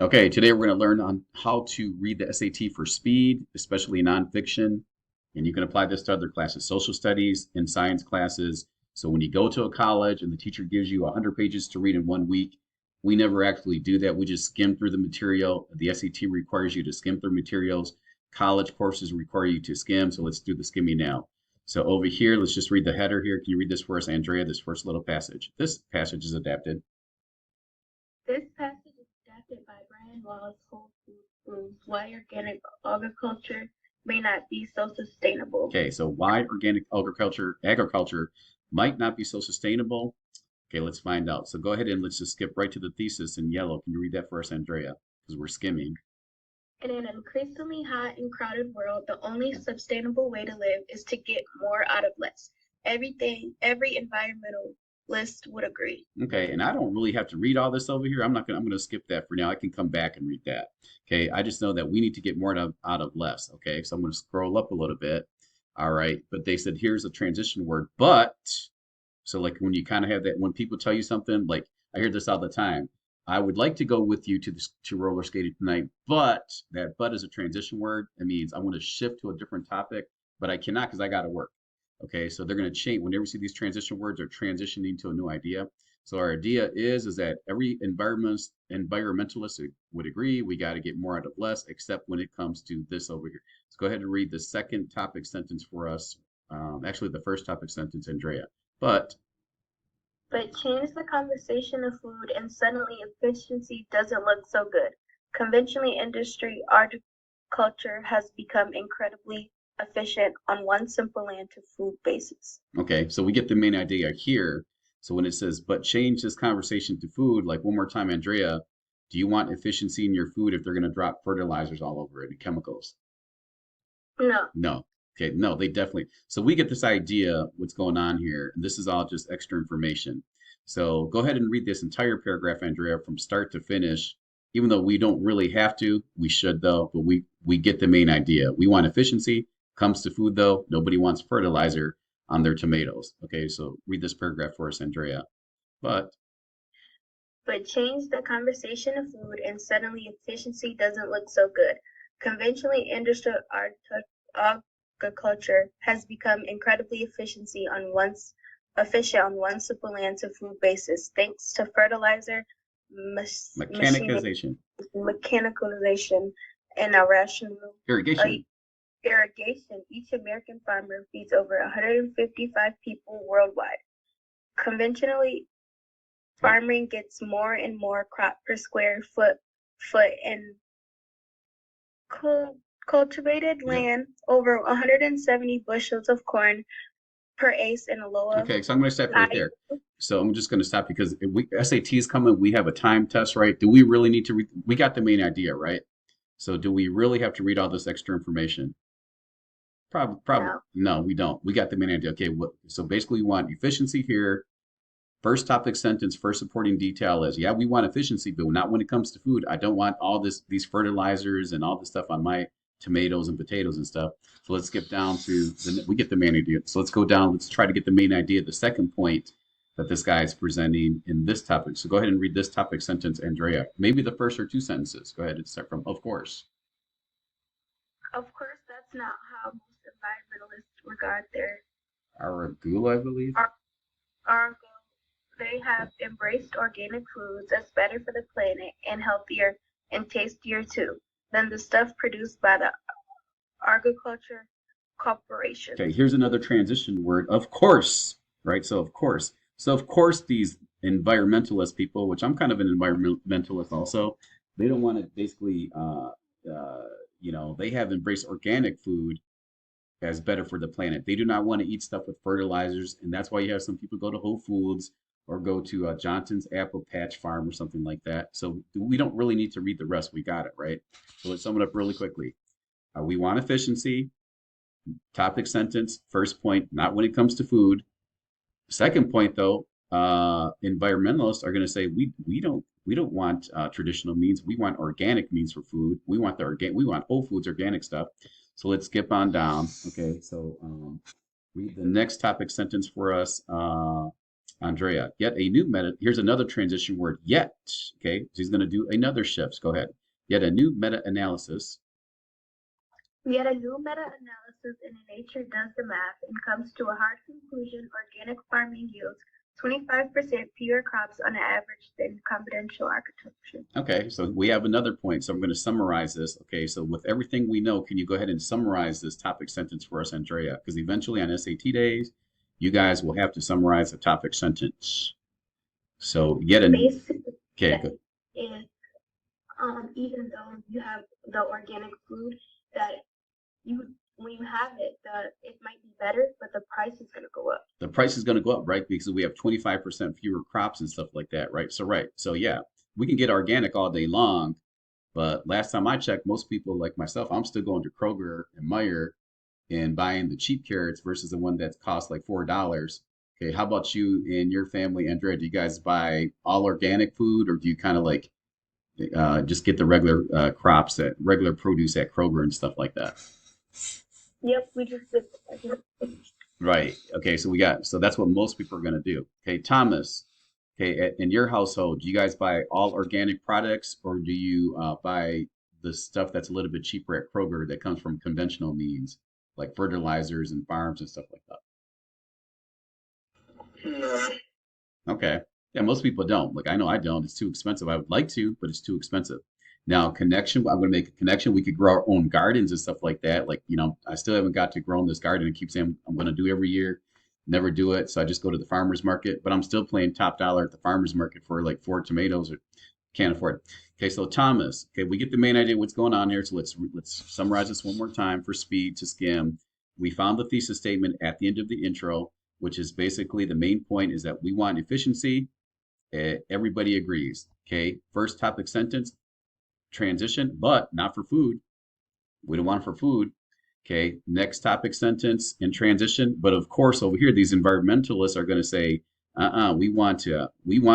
Okay, today we're going to learn on how to read the SAT for speed, especially nonfiction. And you can apply this to other classes, social studies and science classes. So when you go to a college and the teacher gives you 100 pages to read in 1 week, we never actually do that. We just skim through the material. The SAT requires you to skim through materials. College courses require you to skim. So let's do the skimming now. So over here, let's just read the header here. Can you read this for us, Andrea, this first little passage? This passage is adapted. This passage is adapted by Brian Wallace. Whole Food proves why organic agriculture may not be so sustainable. Okay, so why organic agriculture might not be so sustainable? Okay, let's find out. So go ahead and let's just skip right to the thesis in yellow. Can you read that for us, Andrea? Because we're skimming. In an increasingly hot and crowded world, the only sustainable way to live is to get more out of less. Every environmentalist would agree. Okay, and I don't really have to read all this over here. I'm gonna skip that for now. I can come back and read that. Okay, I just know that we need to get more out of less. Okay, so I'm gonna scroll up a little bit. All right, but they said here's a transition word, but. So like when you kind of have that, when people tell you something, like I hear this all the time. I would like to go with you to roller skating tonight, but that but is a transition word. It means I want to shift to a different topic, but I cannot because I got to work. Okay, so they're going to change. Whenever you see these transition words, are transitioning to a new idea. So our idea is that every environmentalist would agree we got to get more out of less, except when it comes to this over here. So go ahead and read the second topic sentence for us. Actually, the first topic sentence, Andrea. But But change the conversation of food and suddenly efficiency doesn't look so good. Conventionally, industry agriculture has become incredibly efficient on one simple land to food basis. okay, so we get the main idea here. So when it says, but change this conversation to food, like one more time, Andrea, do you want efficiency in your food if they're going to drop fertilizers all over it and chemicals? No. No. Okay, no, they definitely. So we get this idea what's going on here. And this is all just extra information. So go ahead and read this entire paragraph, Andrea, from start to finish. Even though we don't really have to, we should though, but we get the main idea. We want efficiency. Comes to food though, nobody wants fertilizer on their tomatoes. Okay, so read this paragraph for us, Andrea. But But change the conversation of food and suddenly efficiency doesn't look so good. Conventionally, industrial agriculture has become incredibly efficient on one simple land to food basis, thanks to fertilizer, machinery, mechanization, mechanicalization, and a rational irrigation. irrigation. Each American farmer feeds over 155 people worldwide. Conventionally, farming gets more and more crop per square foot and cultivated Yeah. land over 170 bushels of corn per acre in a lower Okay, so I'm going to stop right high. there. So I'm just going to stop because if SAT is coming. We have a time test, right? Do we really need to read? We got the main idea, right? So do we really have to read all this extra information? Probably No. no, we don't. We got the main idea. Okay, so basically we want efficiency here. First topic sentence, first supporting detail is, yeah, we want efficiency, but not when it comes to food. I don't want all these fertilizers and all this stuff on my tomatoes and potatoes and stuff. So let's skip down to we get the main idea. So let's go down. Let's try to get the main idea. The second point that this guy is presenting in this topic. So go ahead and read this topic sentence, Andrea. Maybe the first or two sentences. Go ahead and start from, of course. Of course, that's not how most environmentalists regard their Aragula, I believe. our goal. They have embraced organic foods as better for the planet and healthier and tastier too than the stuff produced by the agriculture corporations. Okay, here's another transition word. Of course, right? So of course. So of course these environmentalist people, which I'm kind of an environmentalist also, they don't want to basically they have embraced organic food as better for the planet. They do not want to eat stuff with fertilizers, and that's why you have some people go to Whole Foods or go to Johnson's Apple Patch Farm or something like that. So we don't really need to read the rest. We got it, right? So let's sum it up really quickly. We want efficiency. Topic sentence, first point, not when it comes to food. Second point, though, environmentalists are going to say we don't want traditional means. We want organic means for food. We want Whole Foods organic stuff. So let's skip on down. Okay, so read the next topic sentence for us. Andrea, yet a new meta. Here's another transition word, yet. Okay, so he's going to do another shift. Go ahead. Yet a new meta analysis. Yet a new meta-analysis in Nature does the math and comes to a hard conclusion: organic farming yields 25% fewer crops on average than conventional agriculture. Okay, so we have another point. So I'm going to summarize this. Okay, so with everything we know, can you go ahead and summarize this topic sentence for us, Andrea? Because eventually on SAT days, you guys will have to summarize the topic sentence. So yet an Basically, okay, that good. is, even though you have the organic food, that you when you have it, it might be better, but the price is going to go up. The price is going to go up, right? Because we have 25% fewer crops and stuff like that, right? So right. So yeah, we can get organic all day long, but last time I checked, most people like myself, I'm still going to Kroger and Meyer and buying the cheap carrots versus the one that costs like $4. Okay, how about you and your family, Andrea? Do you guys buy all organic food, or do you kind of like just get the regular crops at regular produce at Kroger and stuff like that? Yep, we just did. Right. Okay. So that's what most people are going to do. Okay. Thomas, okay. In your household, do you guys buy all organic products or do you buy the stuff that's a little bit cheaper at Kroger that comes from conventional means, like fertilizers and farms and stuff like that? No. Okay. Yeah, most people don't. Like I know I don't. It's too expensive. I would like to, but it's too expensive. Now, connection, I'm going to make a connection. We could grow our own gardens and stuff like that. Like, I still haven't got to grow in this garden. I keep saying I'm going to do every year, never do it. So I just go to the farmer's market, but I'm still paying top dollar at the farmer's market for like 4 tomatoes or can't afford it. Okay, so Thomas, okay, we get the main idea of what's going on here. So let's summarize this one more time for speed to skim. We found the thesis statement at the end of the intro, which is basically the main point is that we want efficiency. Everybody agrees. Okay, first topic sentence, transition, but not for food. We don't want it for food. Okay, next topic sentence in transition. But of course, over here, these environmentalists are going to say, we want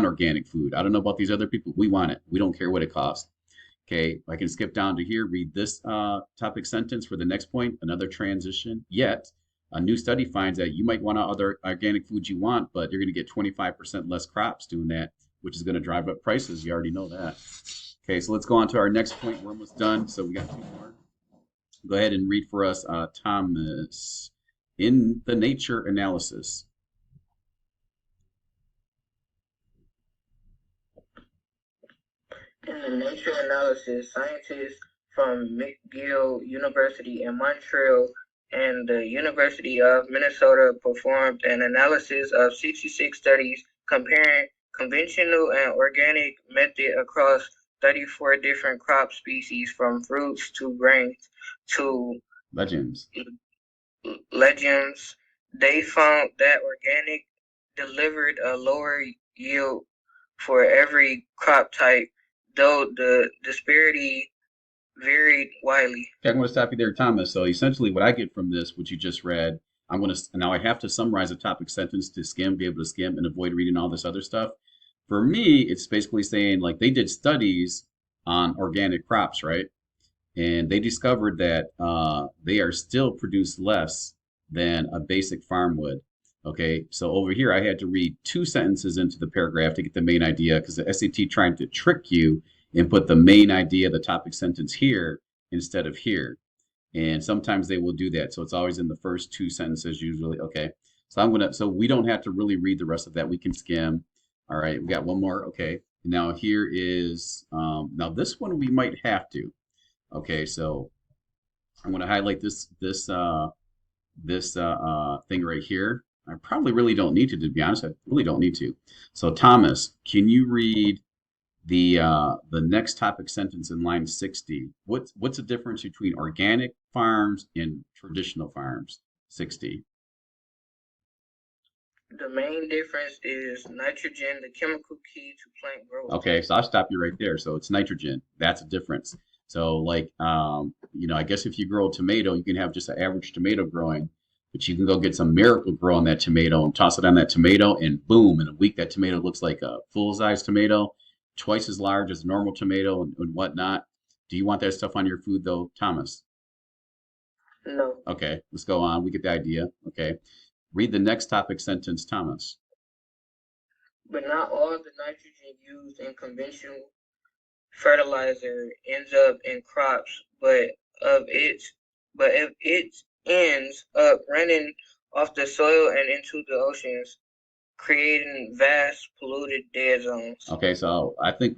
organic food. I don't know about these other people. We want it. We don't care what it costs. Okay, I can skip down to here, read this topic sentence for the next point, another transition. Yet, a new study finds that you might want other organic foods you want, but you're going to get 25% less crops doing that, which is going to drive up prices. You already know that. Okay, so let's go on to our next point. We're almost done, so we got two more. Go ahead and read for us, Thomas. In the nature analysis. In the nature analysis, scientists from McGill University in Montreal and the University of Minnesota performed an analysis of 66 studies comparing conventional and organic method across 34 different crop species from fruits to grains to Legends. legumes. They found that organic delivered a lower yield for every crop type, though the disparity varied widely. Okay, I'm going to stop you there, Thomas. So essentially, what I get from this, what you just read, I'm going to now I have to summarize a topic sentence to skim, be able to skim, and avoid reading all this other stuff. For me, it's basically saying like they did studies on organic crops, right? And they discovered that they are still produced less than a basic farm would. Okay, so over here I had to read two sentences into the paragraph to get the main idea because the SAT trying to trick you and put the main idea, the topic sentence here instead of here. And sometimes they will do that. So it's always in the first two sentences usually. Okay, so we don't have to really read the rest of that. We can skim. All right, we got one more. Okay, now here is, now this one we might have to. Okay, so I'm going to highlight this thing right here. I probably really don't need to be honest. I really don't need to. So Thomas, can you read the next topic sentence in line 60? What's the difference between organic farms and traditional farms? 60. The main difference is nitrogen, the chemical key to plant growth. Okay, so I'll stop you right there. So it's nitrogen. That's a difference. So like I guess if you grow a tomato, you can have just an average tomato growing, but you can go get some miracle grow on that tomato and toss it on that tomato, and boom, in a week that tomato looks like a full-size tomato, twice as large as a normal tomato and whatnot. Do you want that stuff on your food though, Thomas? No. Okay, let's go on. We get the idea. Okay. Read the next topic sentence, Thomas. but not all the nitrogen used in conventional fertilizer ends up in crops, of its but if it ends up running off the soil and into the oceans, creating vast polluted dead zones. Okay, so I think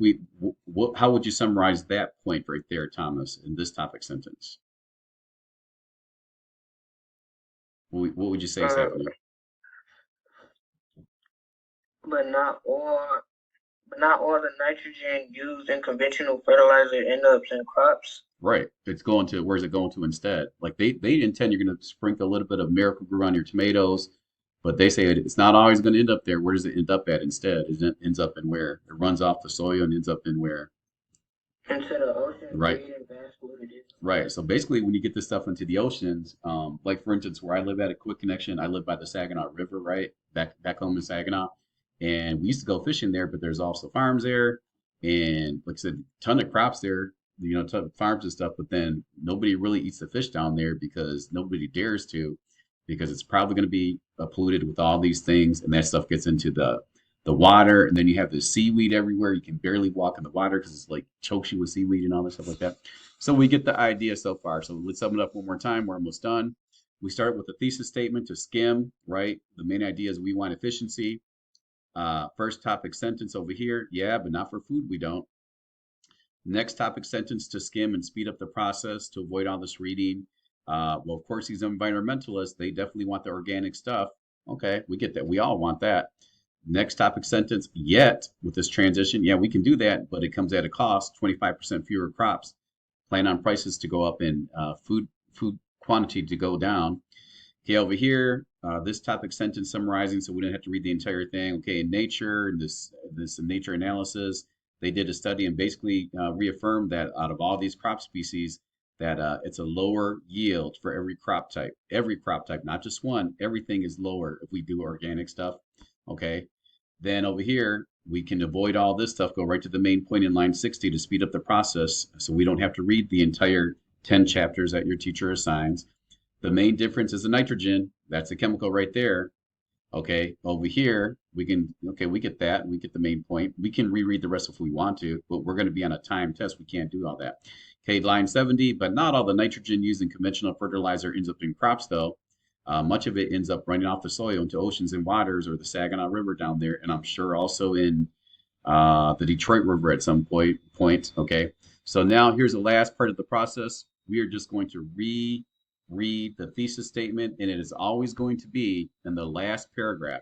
how would you summarize that point right there, Thomas, in this topic sentence? What would you say is Uh, happening? but not all but not all the nitrogen used in conventional fertilizer ends up in crops. Right. It's going to, where's it going to instead? Like they intend you're going to sprinkle a little bit of Miracle Grow on your tomatoes, but they say it's not always going to end up there. Where does it end up at instead? It ends up in where? It runs off the soil and ends up in where? Into the ocean, Right. creating vast polluted dead zones. Right. So basically, when you get this stuff into the oceans, like for instance, where I live at a quick connection, I live by the Saginaw River, right? Back home in Saginaw. And we used to go fishing there, but there's also farms there. And like I said, ton of crops there, ton of farms and stuff, but then nobody really eats the fish down there because nobody dares to, because it's probably going to be polluted with all these things, and that stuff gets into the water, and then you have the seaweed everywhere. You can barely walk in the water because it's like chokes you with seaweed and all that stuff like that. So we get the idea so far. So let's sum it up one more time. We're almost done. We start with the thesis statement to skim, right? The main idea is we want efficiency. First topic sentence over here, yeah, but not for food, we don't. Next topic sentence to skim and speed up the process to avoid all this reading. Well, of course, these environmentalists, they definitely want the organic stuff. Okay, we get that. We all want that. Next topic sentence, yet with this transition, yeah, we can do that, but it comes at a cost, 25% fewer crops. Plan on prices to go up and food quantity to go down. Okay, over here, this topic sentence summarizing, so we didn't have to read the entire thing. Okay, in nature, this nature analysis, they did a study and basically reaffirmed that out of all these crop species, that it's a lower yield for every crop type, not just one. Everything is lower if we do organic stuff. Okay, then over here, we can avoid all this stuff, go right to the main point in line 60 to speed up the process, so we don't have to read the entire 10 chapters that your teacher assigns. The main difference is the nitrogen. That's a chemical right there. Okay, over here, we get that. We get the main point. We can reread the rest if we want to, but we're going to be on a time test. We can't do all that. Okay, line 70, but not all the nitrogen used in conventional fertilizer ends up in crops, though. Much of it ends up running off the soil into oceans and waters or the Saginaw River down there, and I'm sure also in the Detroit River at some point. Okay, so now here's the last part of the process. We are just going to read the thesis statement, and it is always going to be in the last paragraph.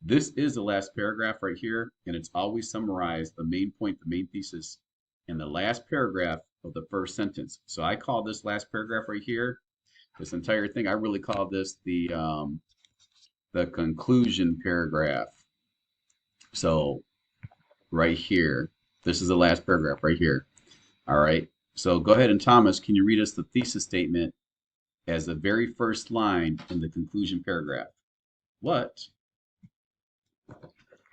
This is the last paragraph right here, and it's always summarized the main point, the main thesis, in the last paragraph of the first sentence. So I call this last paragraph right here, this entire thing, I really call this the conclusion paragraph. So right here, this is the last paragraph right here. All right. So go ahead and Thomas, can you read us the thesis statement as the very first line in the conclusion paragraph? What?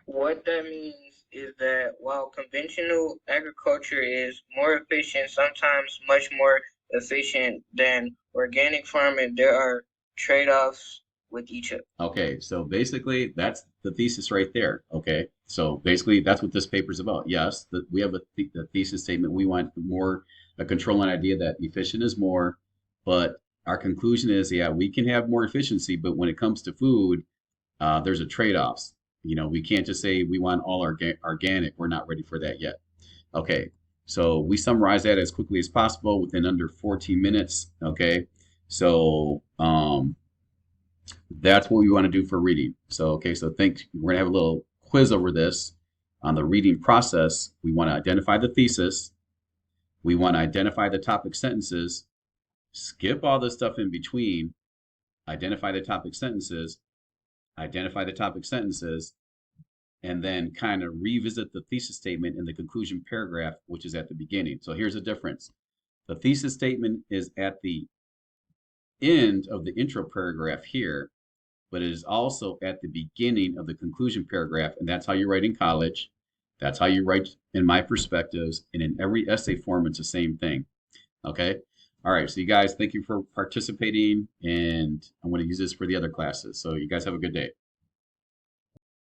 What that means is that while conventional agriculture is more efficient, sometimes much more efficient than organic farming, there are trade-offs with each other. Okay, so basically that's the thesis right there. Okay, so basically that's what this paper is about. Yes, we have a thesis statement. We want more a controlling idea that efficient is more, but our conclusion is, yeah, we can have more efficiency, but when it comes to food, there's a trade-offs. We can't just say we want all organic. We're not ready for that yet. Okay, so we summarize that as quickly as possible within under 14 minutes. Okay, so that's what we want to do for reading. So, okay, so we're gonna have a little quiz over this on the reading process. We want to identify the thesis. We want to identify the topic sentences, skip all the stuff in between, identify the topic sentences, and then kind of revisit the thesis statement in the conclusion paragraph, which is at the beginning. So here's the difference. The thesis statement is at the end of the intro paragraph here, but it is also at the beginning of the conclusion paragraph, and that's how you write in college. That's how you write in my perspectives, and in every essay form, it's the same thing. Okay? All right, so you guys, thank you for participating, and I'm going to use this for the other classes. So you guys have a good day.